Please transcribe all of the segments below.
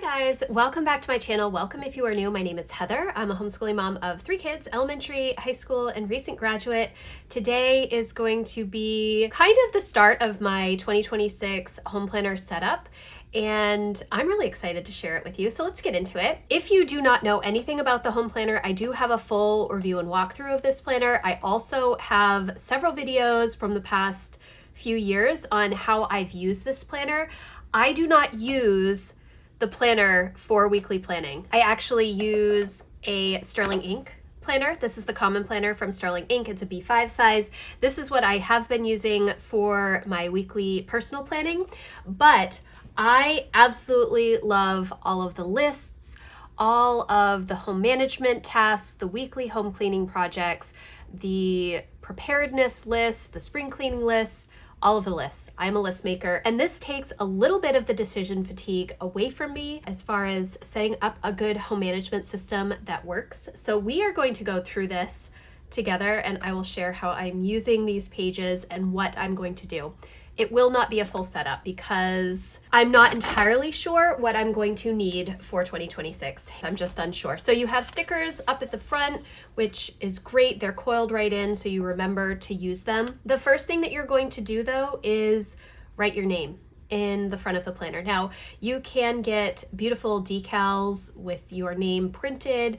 guys, welcome back to my channel. Welcome if you are new. My name is Heather. I'm a homeschooling mom of 3 kids, elementary, high school, and recent graduate. Today is going to be kind of the start of my 2026 home planner setup, and I'm really excited to share it with you. So let's get into it. If you do not know anything about the home planner, I do have a full review and walkthrough of this planner. I also have several videos from the past few years on how I've used this planner. I do not use the planner for weekly planning. I actually use a Sterling Ink planner. This is the common planner from Sterling Ink. It's a B5 size. This is what I have been using for my weekly personal planning, but I absolutely love all of the lists, all of the home management tasks, the weekly home cleaning projects, the preparedness lists, the spring cleaning lists, all of the lists. I'm a list maker, and this takes a little bit of the decision fatigue away from me as far as setting up a good home management system that works. So we are going to go through this together, and I will share how I'm using these pages and what I'm going to do. It will not be a full setup because I'm not entirely sure what I'm going to need for 2026. I'm just unsure. So you have stickers up at the front, which is great. They're coiled right in, so you remember to use them. The first thing that you're going to do though is write your name in the front of the planner. Now, you can get beautiful decals with your name printed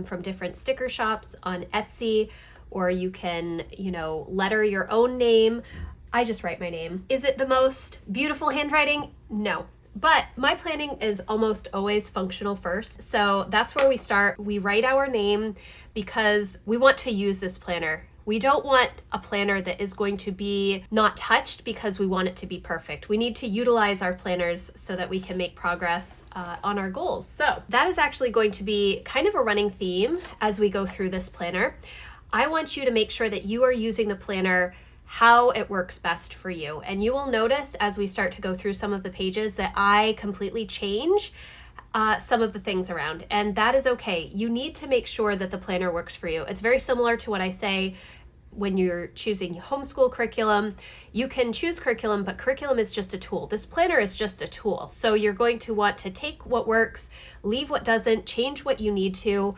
from different sticker shops on Etsy, or you can, letter your own name. I just write my name. Is it the most beautiful handwriting? No. But my planning is almost always functional first. So that's where we start. We write our name because we want to use this planner. We don't want a planner that is going to be not touched because we want it to be perfect. We need to utilize our planners so that we can make progress on our goals. So that is actually going to be kind of a running theme as we go through this planner. I want you to make sure that you are using the planner how it works best for you. And you will notice as we start to go through some of the pages that I completely change some of the things around, and that is okay. You need to make sure that the planner works for you. It's very similar to what I say when you're choosing homeschool curriculum. You can choose curriculum, but curriculum is just a tool. This planner is just a tool. So you're going to want to take what works, leave what doesn't, change what you need to.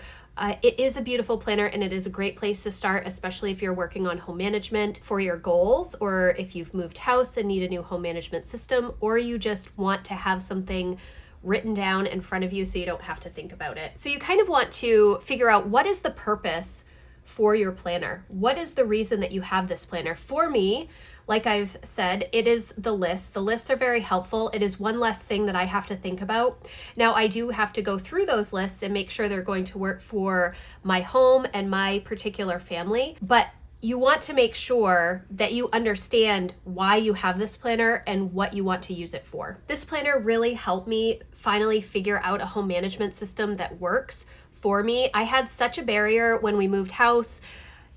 It is a beautiful planner, and it is a great place to start, especially if you're working on home management for your goals, or if you've moved house and need a new home management system, or you just want to have something written down in front of you so you don't have to think about it. So you kind of want to figure out what is the purpose for your planner. What is the reason that you have this planner? For me, like I've said, it is the lists. The lists are very helpful. It is one less thing that I have to think about. Now, I do have to go through those lists and make sure they're going to work for my home and my particular family, but you want to make sure that you understand why you have this planner and what you want to use it for. This planner really helped me finally figure out a home management system that works for me. I had such a barrier when we moved house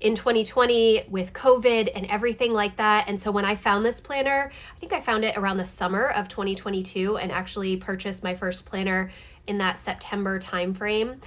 in 2020 with COVID and everything like that. And so when I found this planner, I think I found it around the summer of 2022 and actually purchased my first planner in that September timeframe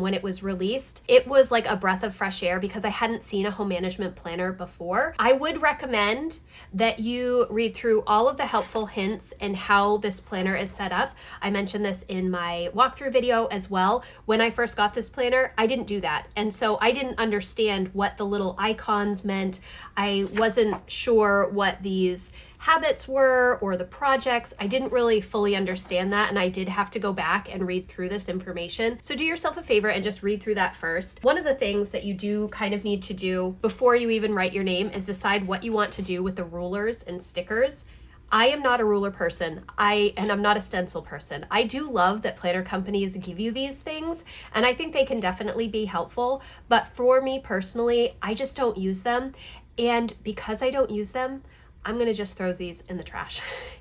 when it was released. It was like a breath of fresh air because I hadn't seen a home management planner before. I would recommend that you read through all of the helpful hints and how this planner is set up. I mentioned this in my walkthrough video as well. When I first got this planner, I didn't do that. And so I didn't understand what the little icons meant. I wasn't sure what these habits were or the projects. I didn't really fully understand that, and I did have to go back and read through this information. So do yourself a favor and just read through that first. One of the things that you do kind of need to do before you even write your name is decide what you want to do with the rulers and stickers. I am not a ruler person, and I'm not a stencil person. I do love that planner companies give you these things, and I think they can definitely be helpful, but for me personally, I just don't use them. And because I don't use them, I'm gonna just throw these in the trash.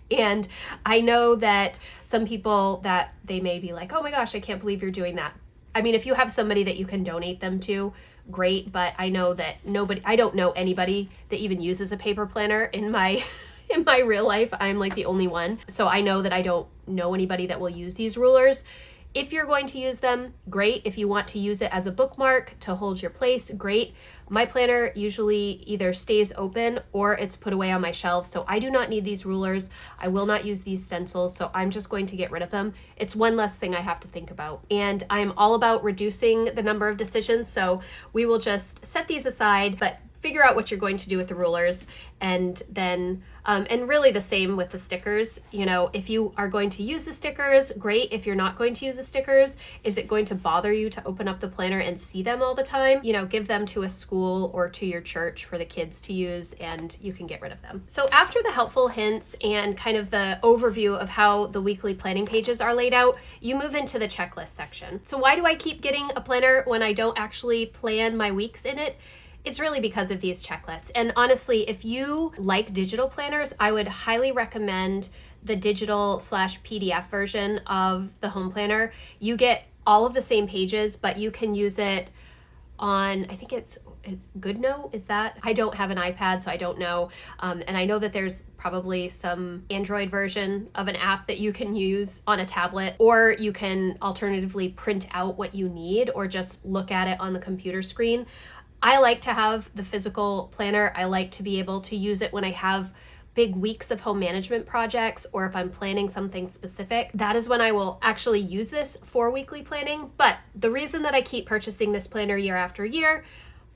And I know that some people that they may be like, oh my gosh, I can't believe you're doing that. I mean, if you have somebody that you can donate them to, great, but I know that I don't know anybody that even uses a paper planner in my real life. I'm like the only one. So I know that I don't know anybody that will use these rulers. If you're going to use them, great. If you want to use it as a bookmark to hold your place, great. My planner usually either stays open or it's put away on my shelf. So I do not need these rulers. I will not use these stencils. So I'm just going to get rid of them. It's one less thing I have to think about. And I'm all about reducing the number of decisions. So we will just set these aside, but figure out what you're going to do with the rulers, and then and really the same with the stickers. You know, if you are going to use the stickers, great. If you're not going to use the stickers, is it going to bother you to open up the planner and see them all the time? You know, give them to a school or to your church for the kids to use, and you can get rid of them. So after the helpful hints and kind of the overview of how the weekly planning pages are laid out, you move into the checklist section. So why do I keep getting a planner when I don't actually plan my weeks in it? It's really because of these checklists. And honestly, if you like digital planners, I would highly recommend the digital/PDF version of the home planner. You get all of the same pages, but you can use it on, I think it's GoodNote, is that? I don't have an iPad, so I don't know. And I know that there's probably some Android version of an app that you can use on a tablet, or you can alternatively print out what you need or just look at it on the computer screen. I like to have the physical planner. I like to be able to use it when I have big weeks of home management projects, or if I'm planning something specific. That is when I will actually use this for weekly planning. But the reason that I keep purchasing this planner year after year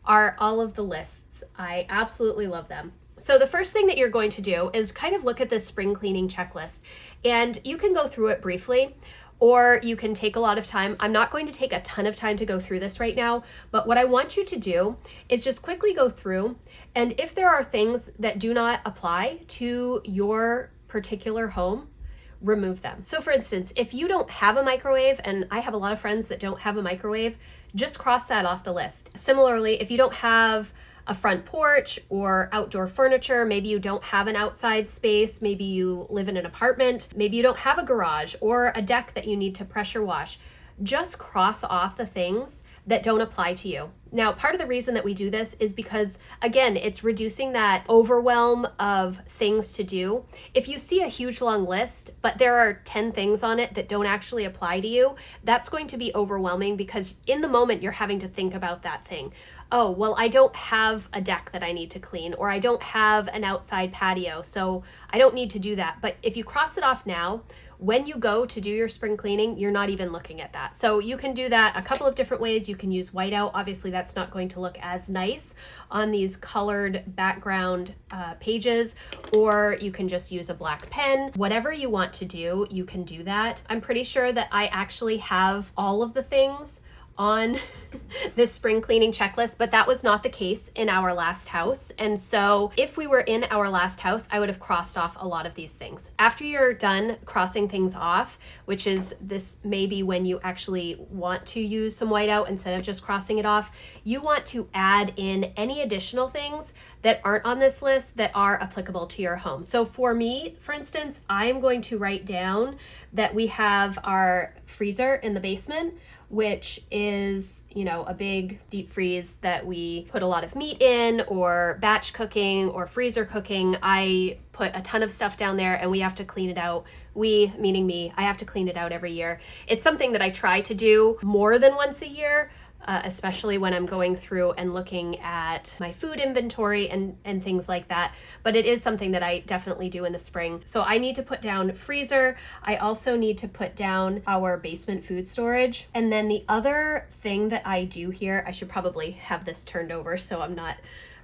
are all of the lists. I absolutely love them. So the first thing that you're going to do is kind of look at this spring cleaning checklist, and you can go through it briefly, or you can take a lot of time. I'm not going to take a ton of time to go through this right now, but what I want you to do is just quickly go through, and if there are things that do not apply to your particular home, remove them. So for instance, if you don't have a microwave, and I have a lot of friends that don't have a microwave, just cross that off the list. Similarly, if you don't have a front porch or outdoor furniture, maybe you don't have an outside space, maybe you live in an apartment, maybe you don't have a garage or a deck that you need to pressure wash, just cross off the things that don't apply to you. Now, part of the reason that we do this is because, again, it's reducing that overwhelm of things to do. If you see a huge long list, but there are 10 things on it that don't actually apply to you, that's going to be overwhelming, because in the moment you're having to think about that thing. Oh, well, I don't have a deck that I need to clean, or I don't have an outside patio, so I don't need to do that. But if you cross it off now, when you go to do your spring cleaning, you're not even looking at that. So you can do that a couple of different ways. You can use whiteout. Obviously, that's not going to look as nice on these colored background pages, or you can just use a black pen. Whatever you want to do, you can do that. I'm pretty sure that I actually have all of the things on this spring cleaning checklist, but that was not the case in our last house. And so if we were in our last house, I would have crossed off a lot of these things. After you're done crossing things off, which is this maybe when you actually want to use some whiteout instead of just crossing it off, you want to add in any additional things that aren't on this list that are applicable to your home. So for me, for instance, I am going to write down that we have our freezer in the basement, which is, you know, a big deep freeze that we put a lot of meat in, or batch cooking or freezer cooking. I put a ton of stuff down there and we have to clean it out. We, meaning me, I have to clean it out every year. It's something that I try to do more than once a year, especially when I'm going through and looking at my food inventory and things like that. But it is something that I definitely do in the spring. So I need to put down freezer. I also need to put down our basement food storage. And then the other thing that I do here, I should probably have this turned over so I'm not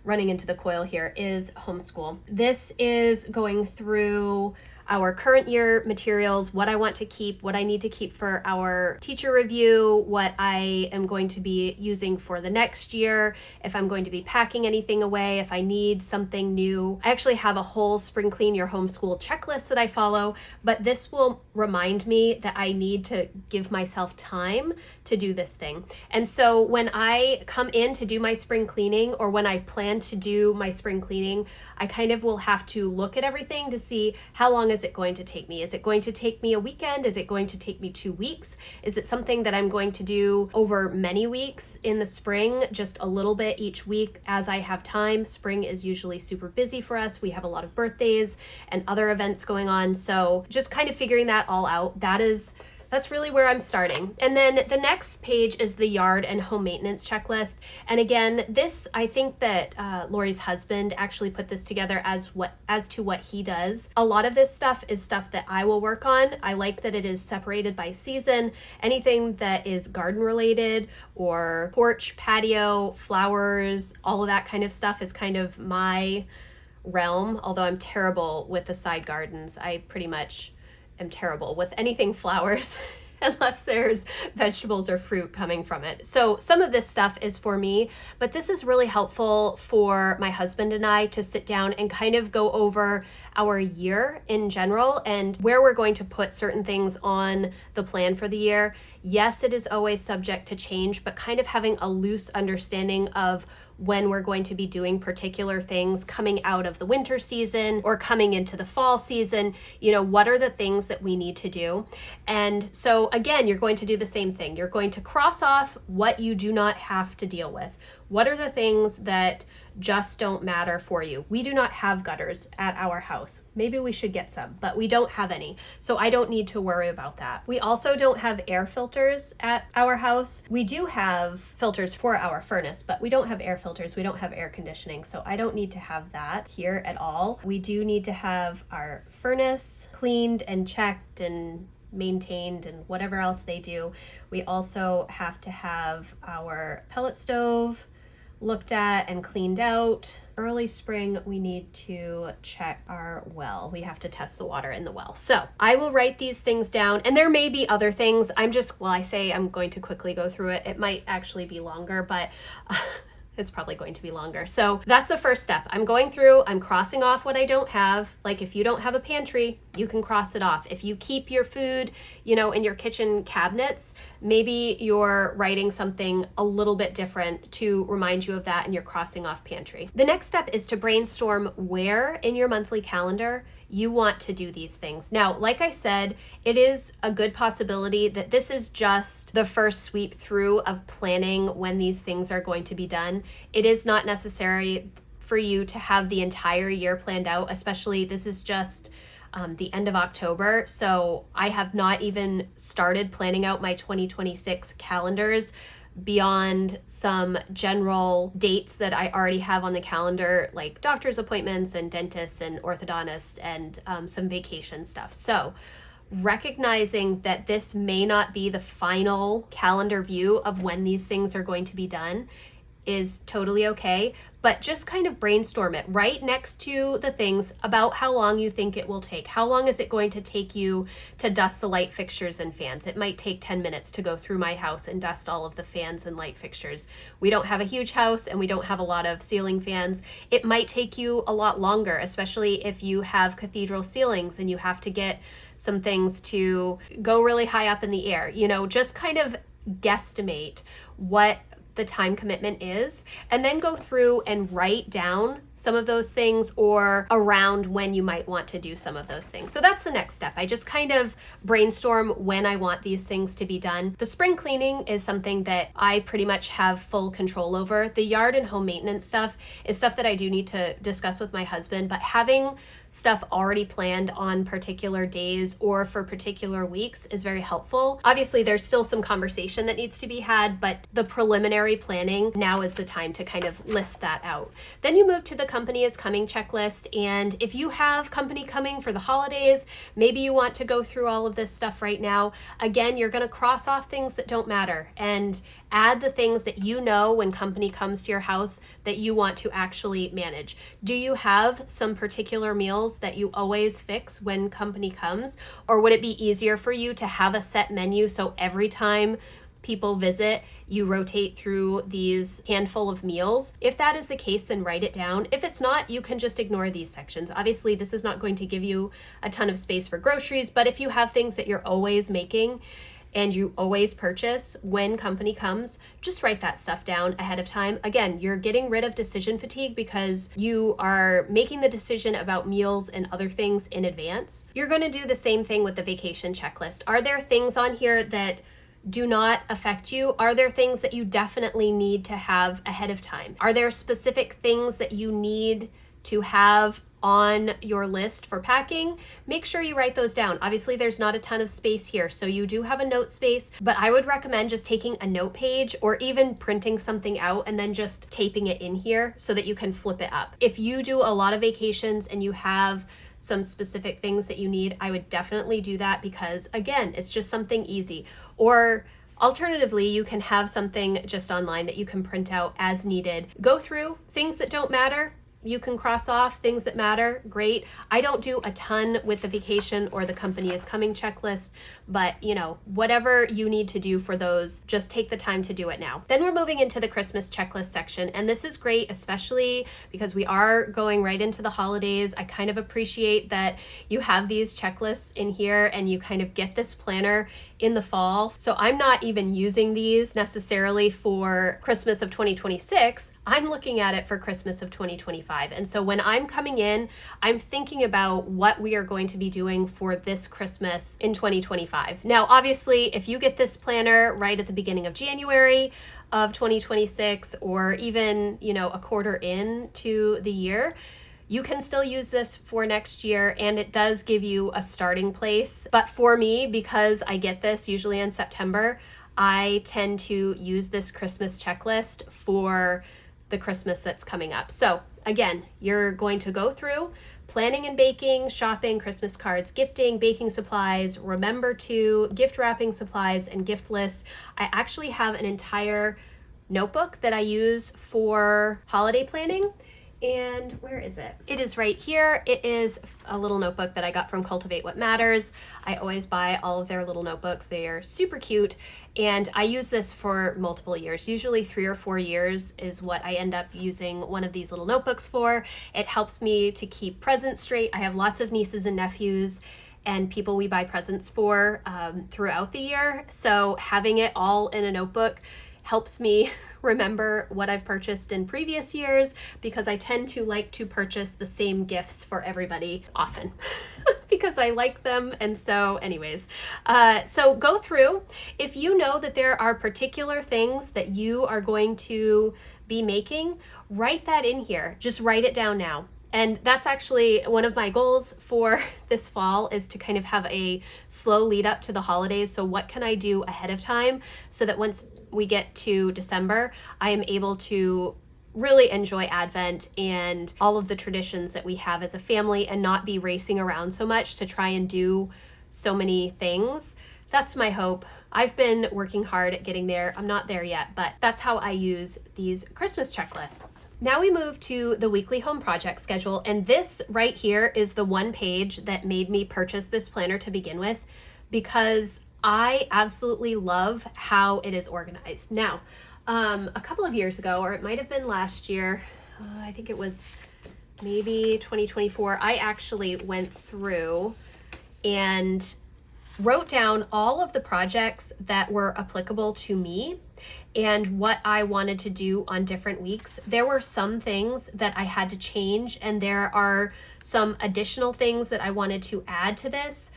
running into the coil here, is homeschool. This is going through our current year materials, what I want to keep, what I need to keep for our teacher review, what I am going to be using for the next year, if I'm going to be packing anything away, if I need something new. I actually have a whole spring clean your homeschool checklist that I follow, but this will remind me that I need to give myself time to do this thing. And so when I come in to do my spring cleaning, or when I plan to do my spring cleaning, I kind of will have to look at everything to see how long is it going to take me? Is it going to take me a weekend? Is it going to take me 2 weeks? Is it something that I'm going to do over many weeks in the spring, just a little bit each week as I have time? Spring is usually super busy for us. We have a lot of birthdays and other events going on. So just kind of figuring that all out. That is that's really where I'm starting. And then the next page is the yard and home maintenance checklist. And again, this, I think that Lori's husband actually put this together as to what he does. A lot of this stuff is stuff that I will work on. I like that it is separated by season. Anything that is garden related or porch, patio, flowers, all of that kind of stuff is kind of my realm, although I'm terrible with the side gardens. I pretty much am terrible with anything flowers unless there's vegetables or fruit coming from it. So some of this stuff is for me, but this is really helpful for my husband and I to sit down and kind of go over our year in general and where we're going to put certain things on the plan for the year. Yes, it is always subject to change, but kind of having a loose understanding of when we're going to be doing particular things coming out of the winter season or coming into the fall season. You know, what are the things that we need to do? And so again, you're going to do the same thing. You're going to cross off what you do not have to deal with. What are the things that just don't matter for you? We do not have gutters at our house. Maybe we should get some, but we don't have any. So I don't need to worry about that. We also don't have air filters at our house. We do have filters for our furnace, but we don't have air filters. We don't have air conditioning. So I don't need to have that here at all. We do need to have our furnace cleaned and checked and maintained and whatever else they do. We also have to have our pellet stove looked at and cleaned out. Early spring, we need to check our well. We have to test the water in the well. So I will write these things down, and there may be other things. I say I'm going to quickly go through it. It might actually be longer, but it's probably going to be longer. So that's the first step. I'm going through, I'm crossing off what I don't have. Like if you don't have a pantry, you can cross it off. If you keep your food, in your kitchen cabinets, maybe you're writing something a little bit different to remind you of that and you're crossing off pantry. The next step is to brainstorm where in your monthly calendar you want to do these things. Now, like I said, it is a good possibility that this is just the first sweep through of planning when these things are going to be done. It is not necessary for you to have the entire year planned out, especially this is just the end of October. So I have not even started planning out my 2026 calendars beyond some general dates that I already have on the calendar, like doctor's appointments and dentists and orthodontists and some vacation stuff. So recognizing that this may not be the final calendar view of when these things are going to be done is totally okay, but just kind of brainstorm it right next to the things about how long you think it will take. How long is it going to take you to dust the light fixtures and fans? It might take 10 minutes to go through my house and dust all of the fans and light fixtures. We don't have a huge house and we don't have a lot of ceiling fans. It might take you a lot longer, especially if you have cathedral ceilings and you have to get some things to go really high up in the air. Just kind of guesstimate what the time commitment is, and then go through and write down some of those things or around when you might want to do some of those things. So that's the next step. I just kind of brainstorm when I want these things to be done. The spring cleaning is something that I pretty much have full control over. The yard and home maintenance stuff is stuff that I do need to discuss with my husband, but having stuff already planned on particular days or for particular weeks is very helpful. Obviously, there's still some conversation that needs to be had, but the preliminary planning, now is the time to kind of list that out. Then you move to the company is coming checklist, and if you have company coming for the holidays, maybe you want to go through all of this stuff right now. Again, you're going to cross off things that don't matter and add the things that when company comes to your house that you want to actually manage. Do you have some particular meals that you always fix when company comes? Or would it be easier for you to have a set menu so every time people visit, you rotate through these handful of meals? If that is the case, then write it down. If it's not, you can just ignore these sections. Obviously, this is not going to give you a ton of space for groceries, but if you have things that you're always making and you always purchase when company comes, just write that stuff down ahead of time. Again, you're getting rid of decision fatigue because you are making the decision about meals and other things in advance. You're going to do the same thing with the vacation checklist. Are there things on here that do not affect you? Are there things that you definitely need to have ahead of time? Are there specific things that you need to have on your list for packing, make sure you write those down. Obviously, there's not a ton of space here, so you do have a note space, but I would recommend just taking a note page or even printing something out and then just taping it in here so that you can flip it up. If you do a lot of vacations and you have some specific things that you need, I would definitely do that because, again, it's just something easy. Or alternatively, you can have something just online that you can print out as needed. Go through things that don't matter. You can cross off things that matter. Great. I don't do a ton with the vacation or the company is coming checklist, but whatever you need to do for those, just take the time to do it now. Then we're moving into the Christmas checklist section. And this is great, especially because we are going right into the holidays. I kind of appreciate that you have these checklists in here and you kind of get this planner in the fall. So I'm not even using these necessarily for Christmas of 2026. I'm looking at it for Christmas of 2025. And so when I'm coming in, I'm thinking about what we are going to be doing for this Christmas in 2025. Now, obviously, if you get this planner right at the beginning of January of 2026, or even, a quarter into the year, you can still use this for next year, and it does give you a starting place. But for me, because I get this usually in September, I tend to use this Christmas checklist for the Christmas that's coming up. So again, you're going to go through planning and baking, shopping, Christmas cards, gifting, baking supplies, remember to, gift wrapping supplies, and gift lists. I actually have an entire notebook that I use for holiday planning. And where is it? It is right here. It is a little notebook that I got from Cultivate What Matters. I always buy all of their little notebooks. They are super cute. And I use this for multiple years. Usually 3 or 4 years is what I end up using one of these little notebooks for. It helps me to keep presents straight. I have lots of nieces and nephews and people we buy presents for throughout the year. So having it all in a notebook helps me remember what I've purchased in previous years, because I tend to like to purchase the same gifts for everybody often because I like them. And so anyways, so go through. If you know that there are particular things that you are going to be making, write that in here. Just write it down now. And that's actually one of my goals for this fall, is to kind of have a slow lead up to the holidays. So what can I do ahead of time so that once we get to December, I am able to really enjoy Advent and all of the traditions that we have as a family and not be racing around so much to try and do so many things. That's my hope. I've been working hard at getting there. I'm not there yet, but that's how I use these Christmas checklists. Now we move to the weekly home project schedule. And this right here is the one page that made me purchase this planner to begin with, because I absolutely love how it is organized. Now, a couple of years ago, or it might have been last year, I think it was maybe 2024, I actually went through and wrote down all of the projects that were applicable to me and what I wanted to do on different weeks. There were some things that I had to change, and there are some additional things that I wanted to add to this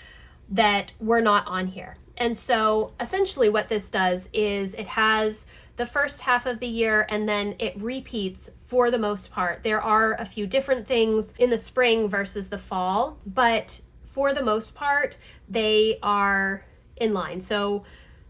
that were not on here. And so essentially what this does is it has the first half of the year and then it repeats for the most part. There are a few different things in the spring versus the fall, but for the most part, they are in line. So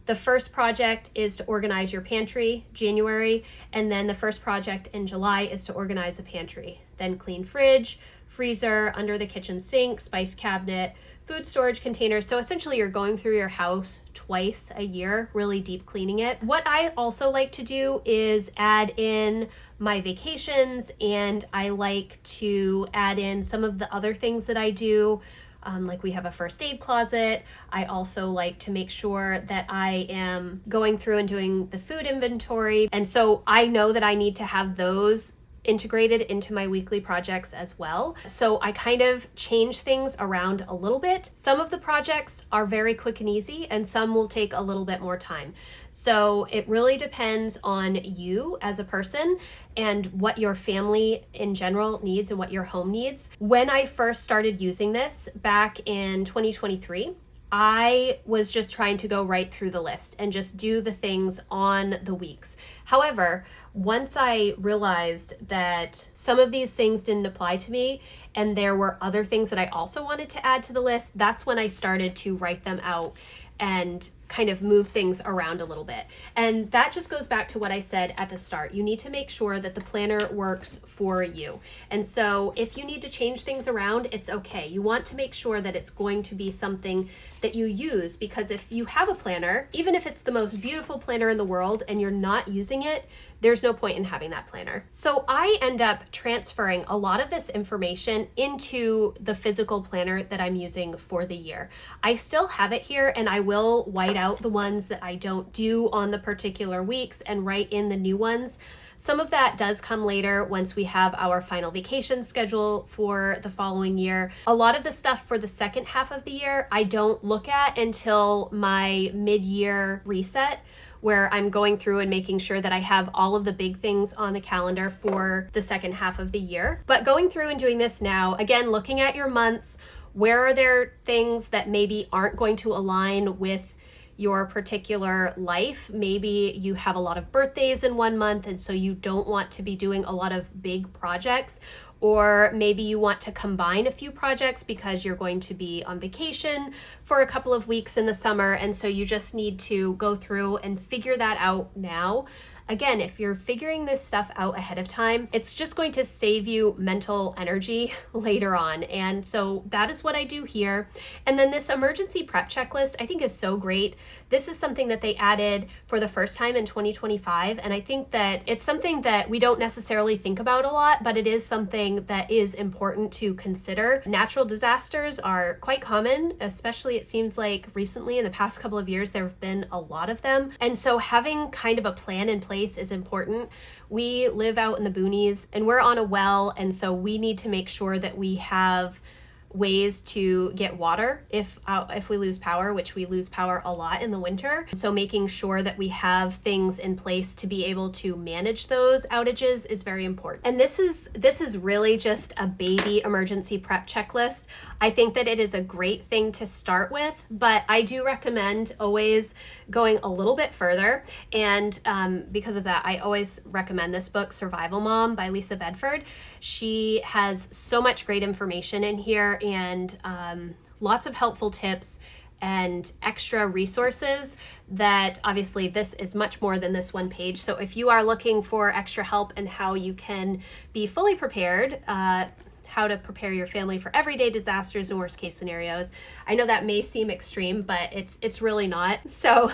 the first project is to organize your pantry, January, and then the first project in July is to organize the pantry. Then clean fridge, freezer, under the kitchen sink, spice cabinet, food storage containers. So essentially you're going through your house twice a year, really deep cleaning it. What I also like to do is add in my vacations, and I like to add in some of the other things that I do. Like we have a first aid closet. I also like to make sure that I am going through and doing the food inventory. And so I know that I need to have those integrated into my weekly projects as well. So I kind of change things around a little bit. Some of the projects are very quick and easy, and some will take a little bit more time. So it really depends on you as a person and what your family in general needs and what your home needs. When I first started using this back in 2023, I was just trying to go right through the list and just do the things on the weeks. However, once I realized that some of these things didn't apply to me and there were other things that I also wanted to add to the list, that's when I started to write them out and kind of move things around a little bit. And that just goes back to what I said at the start. You need to make sure that the planner works for you. And so if you need to change things around, it's okay. You want to make sure that it's going to be something that you use, because if you have a planner, even if it's the most beautiful planner in the world and you're not using it, there's no point in having that planner. So I end up transferring a lot of this information into the physical planner that I'm using for the year. I still have it here, and I will white out the ones that I don't do on the particular weeks and write in the new ones. Some of that does come later once we have our final vacation schedule for the following year. A lot of the stuff for the second half of the year, I don't look at until my mid-year reset, where I'm going through and making sure that I have all of the big things on the calendar for the second half of the year. But going through and doing this now, again, looking at your months, where are there things that maybe aren't going to align with your particular life? Maybe you have a lot of birthdays in one month, and so you don't want to be doing a lot of big projects. Or maybe you want to combine a few projects because you're going to be on vacation for a couple of weeks in the summer, and so you just need to go through and figure that out now. Again, if you're figuring this stuff out ahead of time, it's just going to save you mental energy later on. And so that is what I do here. And then this emergency prep checklist, I think, is so great. This is something that they added for the first time in 2025. And I think that it's something that we don't necessarily think about a lot, but it is something that is important to consider. Natural disasters are quite common, especially it seems like recently in the past couple of years, there have been a lot of them. And so having kind of a plan in place is important. We live out in the boonies and we're on a well, and so we need to make sure that we have ways to get water if we lose power, which we lose power a lot in the winter. So making sure that we have things in place to be able to manage those outages is very important. And this is really just a baby emergency prep checklist. I think that it is a great thing to start with, but I do recommend always going a little bit further. And because of that, I always recommend this book, Survival Mom by Lisa Bedford. She has so much great information in here, and lots of helpful tips and extra resources that obviously this is much more than this one page. So if you are looking for extra help and how you can be fully prepared, how to prepare your family for everyday disasters and worst case scenarios, I know that may seem extreme, but it's really not. So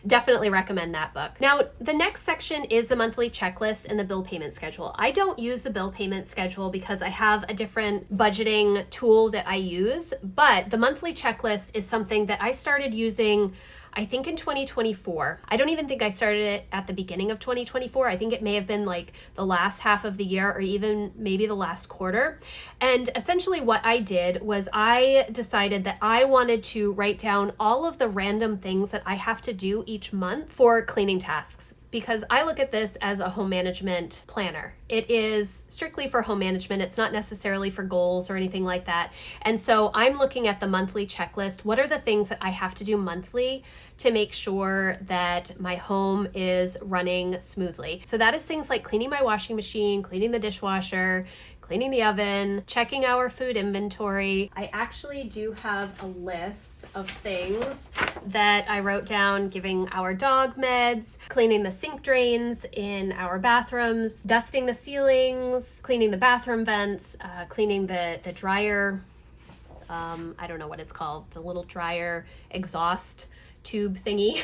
definitely recommend that book. Now, the next section is the monthly checklist and the bill payment schedule. I don't use the bill payment schedule because I have a different budgeting tool that I use, but the monthly checklist is something that I started using, I think, in 2024. I don't even think I started it at the beginning of 2024. I think it may have been like the last half of the year or even maybe the last quarter. And essentially what I did was I decided that I wanted to write down all of the random things that I have to do each month for cleaning tasks, because I look at this as a home management planner. It is strictly for home management. It's not necessarily for goals or anything like that. And so I'm looking at the monthly checklist. What are the things that I have to do monthly to make sure that my home is running smoothly? So that is things like cleaning my washing machine, cleaning the dishwasher, cleaning the oven, checking our food inventory. I actually do have a list of things that I wrote down: giving our dog meds, cleaning the sink drains in our bathrooms, dusting the ceilings, cleaning the bathroom vents, cleaning the dryer, I don't know what it's called, the little dryer exhaust tube thingy,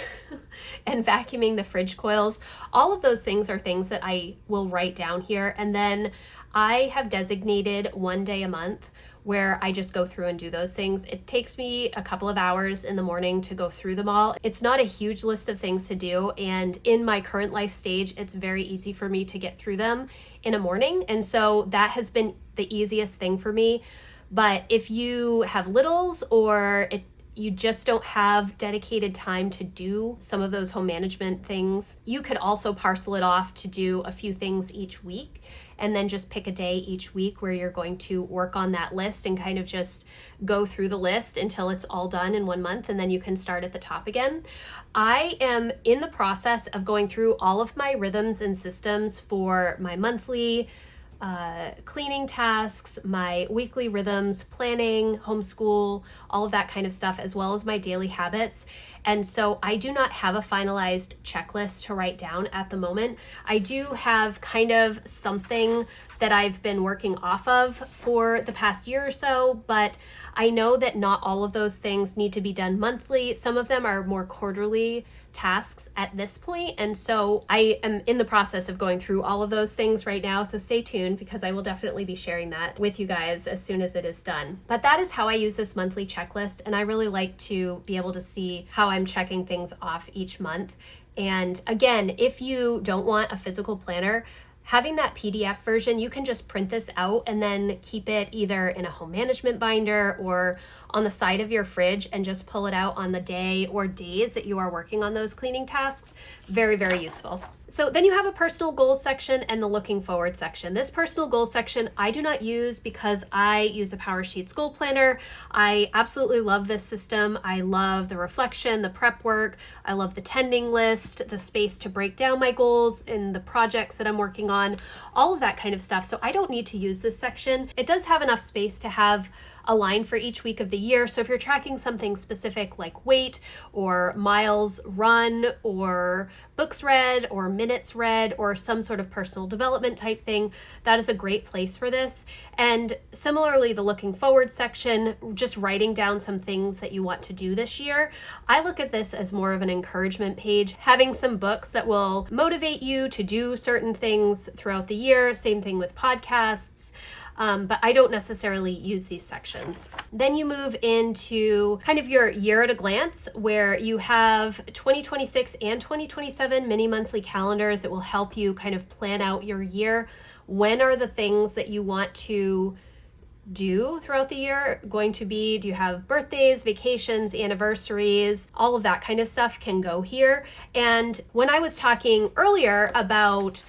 and vacuuming the fridge coils. All of those things are things that I will write down here. And then I have designated one day a month where I just go through and do those things. It takes me a couple of hours in the morning to go through them all. It's not a huge list of things to do, and in my current life stage, it's very easy for me to get through them in a morning, and so that has been the easiest thing for me. But if you have littles, or you just don't have dedicated time to do some of those home management things, you could also parcel it off to do a few things each week, and then just pick a day each week where you're going to work on that list and kind of just go through the list until it's all done in 1 month, and then you can start at the top again. I am in the process of going through all of my rhythms and systems for my monthly cleaning tasks, my weekly rhythms, planning, homeschool, all of that kind of stuff, as well as my daily habits. And so I do not have a finalized checklist to write down at the moment. I do have kind of something that I've been working off of for the past year or so, but I know that not all of those things need to be done monthly. Some of them are more quarterly tasks at this point. And so I am in the process of going through all of those things right now. So stay tuned, because I will definitely be sharing that with you guys as soon as it is done. But that is how I use this monthly checklist. And I really like to be able to see how I'm checking things off each month. And again, if you don't want a physical planner, having that PDF version, you can just print this out and then keep it either in a home management binder or on the side of your fridge and just pull it out on the day or days that you are working on those cleaning tasks. Very, very useful. So then you have a personal goals section and the looking forward section. This personal goals section I do not use because I use a PowerSheets goal planner. I absolutely love this system. I love the reflection, the prep work. I love the tending list, the space to break down my goals and the projects that I'm working on, all of that kind of stuff. So I don't need to use this section. It does have enough space to have a line for each week of the year. So if you're tracking something specific like weight or miles run or books read or minutes read or some sort of personal development type thing, that is a great place for this. And similarly, the looking forward section, just writing down some things that you want to do this year. I look at this as more of an encouragement page, having some books that will motivate you to do certain things throughout the year. Same thing with podcasts. But I don't necessarily use these sections. Then you move into kind of your year at a glance, where you have 2026 and 2027 mini monthly calendars that will help you kind of plan out your year. When are the things that you want to do throughout the year going to be? Do you have birthdays, vacations, anniversaries? All of that kind of stuff can go here. And when I was talking earlier about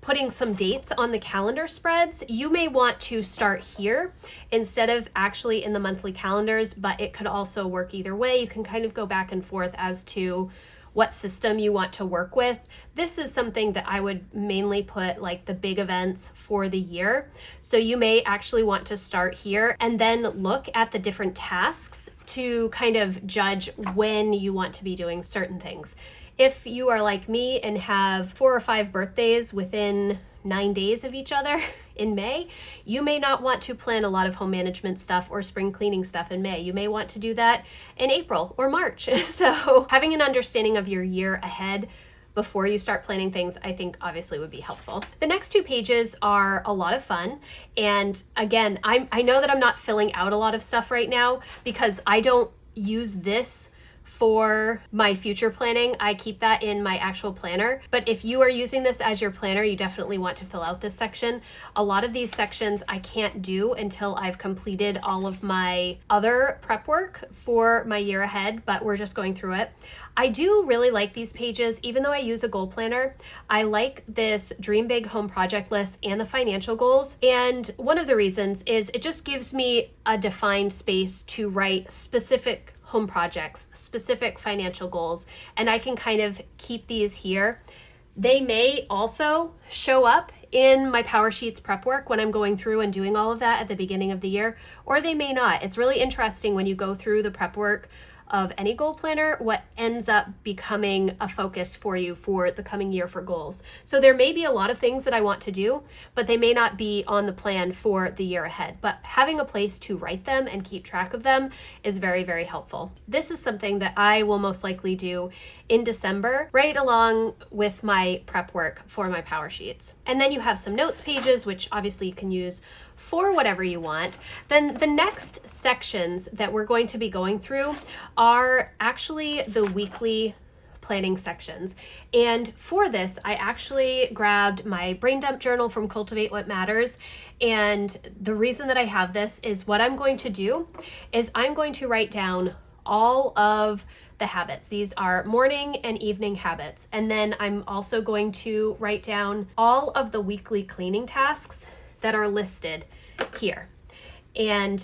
putting some dates on the calendar spreads, you may want to start here instead of actually in the monthly calendars, but it could also work either way. You can kind of go back and forth as to what system you want to work with. This is something that I would mainly put like the big events for the year. So you may actually want to start here and then look at the different tasks to kind of judge when you want to be doing certain things. If you are like me and have 4 or 5 birthdays within 9 days of each other in May, you may not want to plan a lot of home management stuff or spring cleaning stuff in May. You may want to do that in April or March. So having an understanding of your year ahead before you start planning things, I think obviously would be helpful. The next 2 pages are a lot of fun. And again, I know that I'm not filling out a lot of stuff right now because I don't use this for my future planning. I keep that in my actual planner. But if you are using this as your planner, you definitely want to fill out this section. A lot of these sections I can't do until I've completed all of my other prep work for my year ahead, but we're just going through it. I do really like these pages, even though I use a goal planner. I like this Dream Big Home Project List and the financial goals. And one of the reasons is it just gives me a defined space to write specific home projects, specific financial goals, and I can kind of keep these here. They may also show up in my PowerSheets prep work when I'm going through and doing all of that at the beginning of the year, or they may not. It's really interesting when you go through the prep work of any goal planner, what ends up becoming a focus for you for the coming year for goals. So there may be a lot of things that I want to do, but they may not be on the plan for the year ahead. But having a place to write them and keep track of them is very, very helpful. This is something that I will most likely do in December, right along with my prep work for my PowerSheets. And then you have some notes pages, which obviously you can use for whatever you want. Then the next sections that we're going to be going through are actually the weekly planning sections. And for this, I actually grabbed my brain dump journal from Cultivate What Matters. And the reason that I have this is what I'm going to do is I'm going to write down all of the habits. These are morning and evening habits. And then I'm also going to write down all of the weekly cleaning tasks that are listed here. And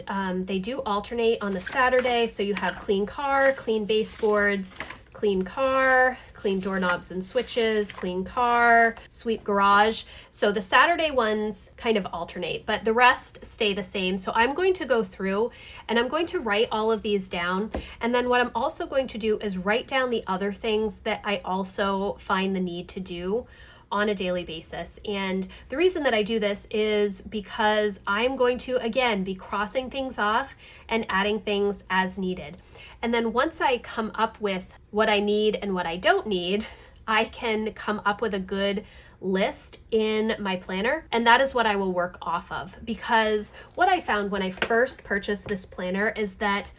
they do alternate on the Saturday. So you have clean car, clean baseboards, clean car, clean doorknobs and switches, clean car, sweep garage. So the Saturday ones kind of alternate, but the rest stay the same. So I'm going to go through and I'm going to write all of these down. And then what I'm also going to do is write down the other things that I also find the need to do on a daily basis. And the reason that I do this is because I'm going to, again, be crossing things off and adding things as needed. And then once I come up with what I need and what I don't need, I can come up with a good list in my planner. And that is what I will work off of. Because what I found when I first purchased this planner is that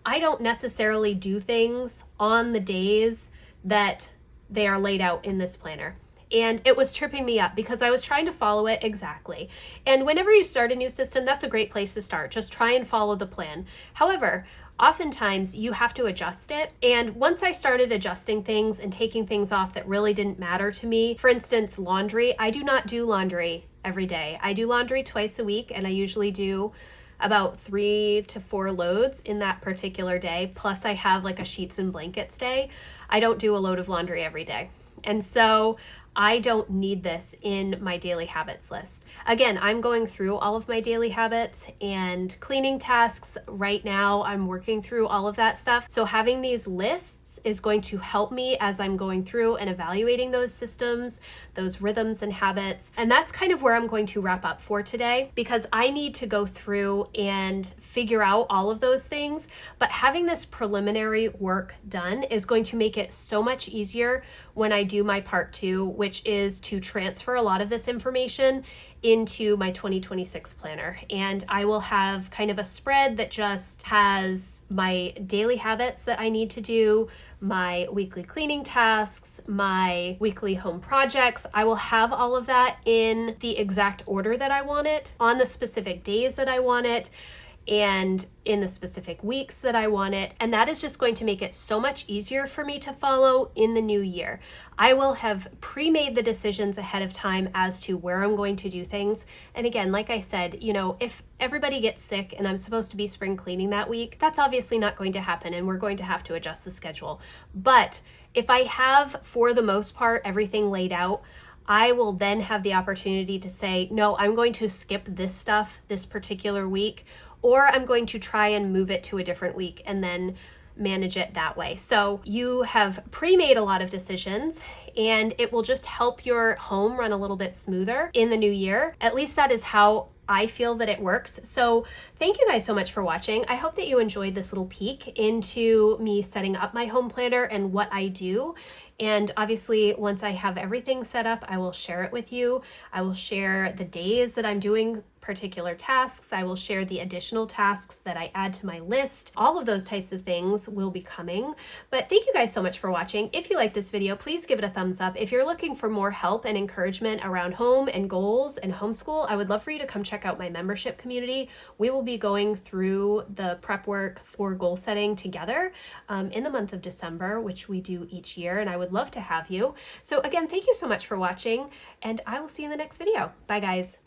I don't necessarily do things on the days that they are laid out in this planner. And it was tripping me up because I was trying to follow it exactly. And whenever you start a new system, that's a great place to start. Just try and follow the plan. However, oftentimes you have to adjust it. And once I started adjusting things and taking things off that really didn't matter to me, for instance, laundry, I do not do laundry every day. I do laundry twice a week, and I usually do about 3 to 4 loads in that particular day. Plus I have like a sheets and blankets day. I don't do a load of laundry every day. And so I don't need this in my daily habits list. Again, I'm going through all of my daily habits and cleaning tasks right now. I'm working through all of that stuff. So having these lists is going to help me as I'm going through and evaluating those systems, those rhythms and habits. And that's kind of where I'm going to wrap up for today, because I need to go through and figure out all of those things. But having this preliminary work done is going to make it so much easier when I do my part 2, which is to transfer a lot of this information into my 2026 planner. And I will have kind of a spread that just has my daily habits that I need to do, my weekly cleaning tasks, my weekly home projects. I will have all of that in the exact order that I want it, on the specific days that I want it, and in the specific weeks that I want it. And that is just going to make it so much easier for me to follow in the new year. I will have pre-made the decisions ahead of time as to where I'm going to do things. And again, like I said, you know, if everybody gets sick and I'm supposed to be spring cleaning that week, that's obviously not going to happen, and we're going to have to adjust the schedule. But if I have, for the most part, everything laid out, I will then have the opportunity to say, no, I'm going to skip this stuff this particular week, or I'm going to try and move it to a different week and then manage it that way. So you have pre-made a lot of decisions, and it will just help your home run a little bit smoother in the new year. At least that is how I feel that it works. So thank you guys so much for watching. I hope that you enjoyed this little peek into me setting up my home planner and what I do. And obviously, once I have everything set up, I will share it with you. I will share the days that I'm doing particular tasks. I will share the additional tasks that I add to my list. All of those types of things will be coming. But thank you guys so much for watching. If you like this video, please give it a thumbs up. If you're looking for more help and encouragement around home and goals and homeschool, I would love for you to come check out my membership community. We will be going through the prep work for goal setting together in the month of December, which we do each year, and I would love to have you. So again, thank you so much for watching, and I will see you in the next video. Bye guys.